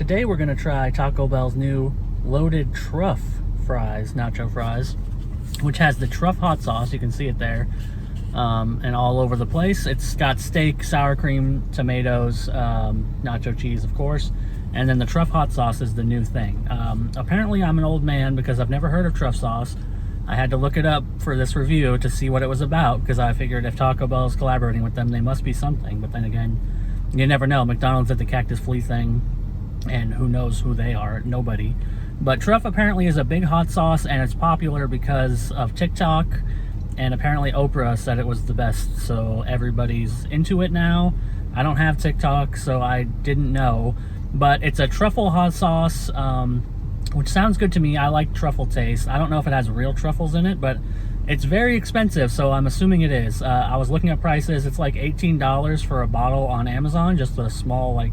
Today we're going to try Taco Bell's new Loaded TRUFF Fries, Nacho Fries, which has the truff hot sauce. You can see it there, and all over the place. It's got steak, sour cream, tomatoes, nacho cheese, of course, and then the truff hot sauce is the new thing. Apparently I'm an old man because I've never heard of truff sauce. I had to look it up for this review to see what it was about, because I figured if Taco Bell's collaborating with them, they must be something. But then again, you never know. McDonald's did the cactus flea thing, and who knows who they are? Nobody. But Truff apparently is a big hot sauce, and it's popular because of TikTok, and apparently Oprah said it was the best, so everybody's into it now. I don't have TikTok, so I didn't know, but it's a truffle hot sauce, which sounds good to me. I like truffle taste. I don't know if it has real truffles in it, but it's very expensive, so I'm assuming it is. I was looking at prices. It's like $18 for a bottle on Amazon, just a small, like,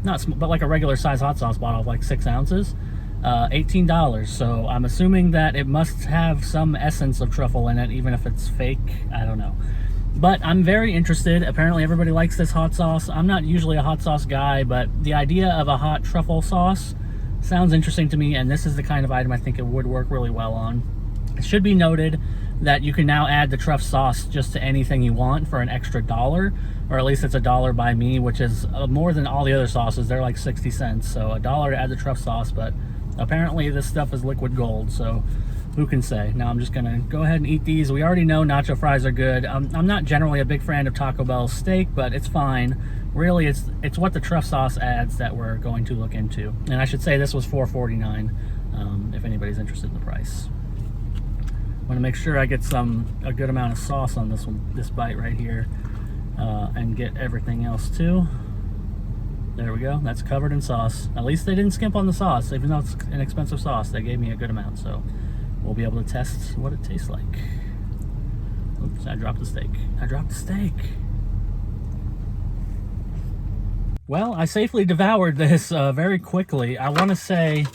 not small, but like a regular size hot sauce bottle of like 6 ounces. $18, so I'm assuming that it must have some essence of truffle in it, even if it's fake. I don't know, but I'm very interested. Apparently everybody likes this hot sauce. I'm not usually a hot sauce guy, but the idea of a hot truffle sauce sounds interesting to me, and this is the kind of item I think it would work really well on. It should be noted that you can now add the truff sauce just to anything you want for an extra $1, or at least it's $1 by me, which is more than all the other sauces. They're like 60 cents, so $1 to add the truff sauce. But apparently this stuff is liquid gold, so who can say? Now I'm just gonna go ahead and eat these. We already know nacho fries are good. I'm not generally a big fan of Taco Bell's steak, but it's fine. Really, it's what the truff sauce adds that we're going to look into. And I should say this was $4.49, if anybody's interested in the price. I want to make sure I get a good amount of sauce on this bite right here, and get everything else too. There we go. That's covered in sauce. At least they didn't skimp on the sauce, even though it's an expensive sauce. They gave me a good amount, so we'll be able to test what it tastes like. Oops, I dropped the steak. I dropped the steak. Well, I safely devoured this very quickly. I want to say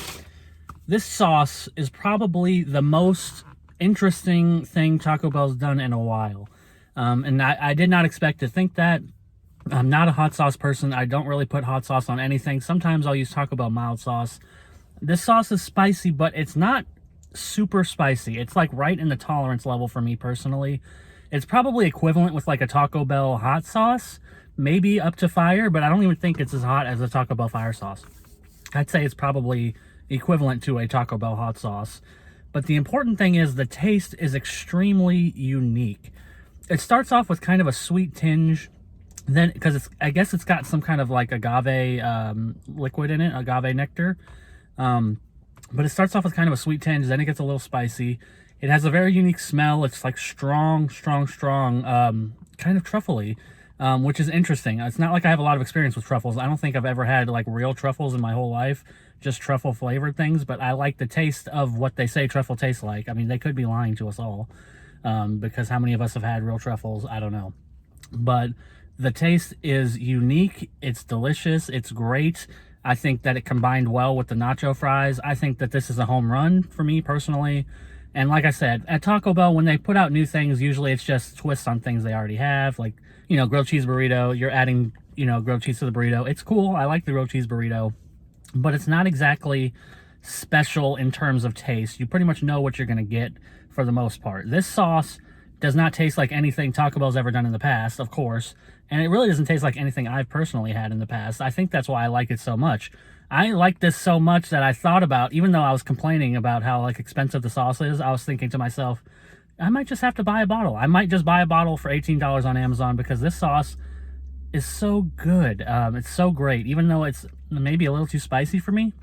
this sauce is probably the most interesting thing Taco Bell's done in a while. And I did not expect to think that. I'm not a hot sauce person. I don't really put hot sauce on anything. Sometimes I'll use Taco Bell mild sauce. This sauce is spicy, but it's not super spicy. It's like right in the tolerance level for me personally. It's probably equivalent with like a Taco Bell hot sauce, maybe up to fire, but I don't even think it's as hot as a Taco Bell fire sauce. I'd say it's probably equivalent to a Taco Bell hot sauce. But the important thing is the taste is extremely unique. It starts off with kind of a sweet tinge, then because I guess it's got some kind of like agave liquid in it, agave nectar. But it starts off with kind of a sweet tinge, then it gets a little spicy. It has a very unique smell. It's like strong, kind of truffly, which is interesting. It's not like I have a lot of experience with truffles. I don't think I've ever had like real truffles in my whole life, just truffle flavored things, but I like the taste of what they say truffle tastes like. I mean, they could be lying to us all, because how many of us have had real truffles? I don't know. But the taste is unique. It's delicious. It's great. I think that it combined well with the nacho fries. I think that this is a home run for me personally. And like I said, at Taco Bell, when they put out new things, usually it's just twists on things they already have. Like, you know, grilled cheese burrito, you're adding, you know, grilled cheese to the burrito. It's cool. I like the grilled cheese burrito, but it's not exactly special in terms of taste. You pretty much know what you're going to get for the most part. This sauce does not taste like anything Taco Bell's ever done in the past, of course, and it really doesn't taste like anything I've personally had in the past. I think that's why I like it so much. I like this so much that I thought about, even though I was complaining about how like expensive the sauce is, I was thinking to myself, I might just have to buy a bottle. I might just buy a bottle for $18 on Amazon, because this sauce is so good. It's so great, even though it's maybe a little too spicy for me.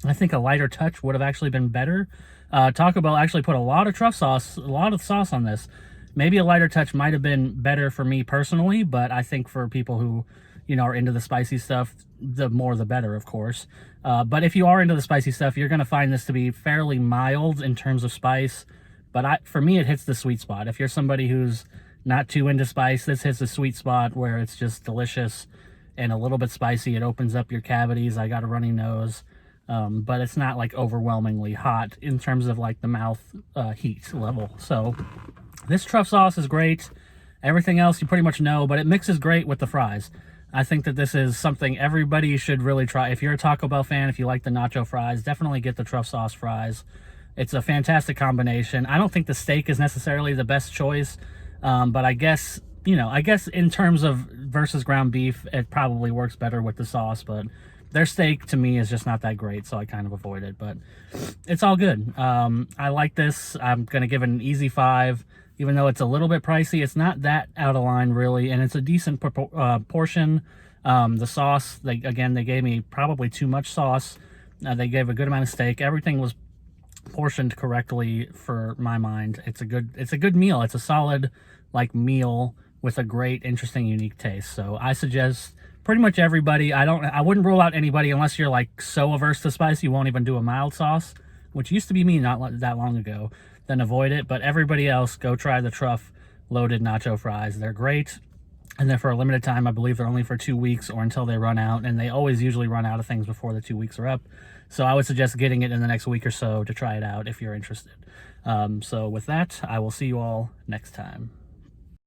I think a lighter touch would have actually been better. Taco Bell actually put a lot of truff sauce, a lot of sauce on this. Maybe a lighter touch might have been better for me personally, but I think for people who, you know, are into the spicy stuff, the more the better, of course. But if you are into the spicy stuff, you're going to find this to be fairly mild in terms of spice. But for me, it hits the sweet spot. If you're somebody who's not too into spice, this hits the sweet spot where it's just delicious and a little bit spicy. It opens up your cavities. I got a runny nose. But it's not like overwhelmingly hot in terms of like the mouth heat level. So this truff sauce is great. Everything else you pretty much know, but it mixes great with the fries. I think that this is something everybody should really try. If you're a Taco Bell fan, if you like the nacho fries, definitely get the truff sauce fries. It's a fantastic combination. I don't think the steak is necessarily the best choice, but I guess, you know, I guess in terms of versus ground beef, it probably works better with the sauce, but their steak to me is just not that great, so I kind of avoid it, but it's all good. I like this. I'm going to give it an easy 5, even though it's a little bit pricey. It's not that out of line, really, and it's a decent portion. The sauce, they gave me probably too much sauce. They gave a good amount of steak. Everything was portioned correctly for my mind. It's a good meal. It's a solid like meal with a great, interesting, unique taste. So I suggest pretty much everybody. I wouldn't rule out anybody unless you're like so averse to spice you won't even do a mild sauce, which used to be me not that long ago. Then avoid it. But everybody else, go try the Truff Loaded Nacho Fries. They're great. And then for a limited time, I believe they're only for 2 weeks or until they run out. And they always usually run out of things before the 2 weeks are up. So I would suggest getting it in the next week or so to try it out if you're interested. So with that, I will see you all next time.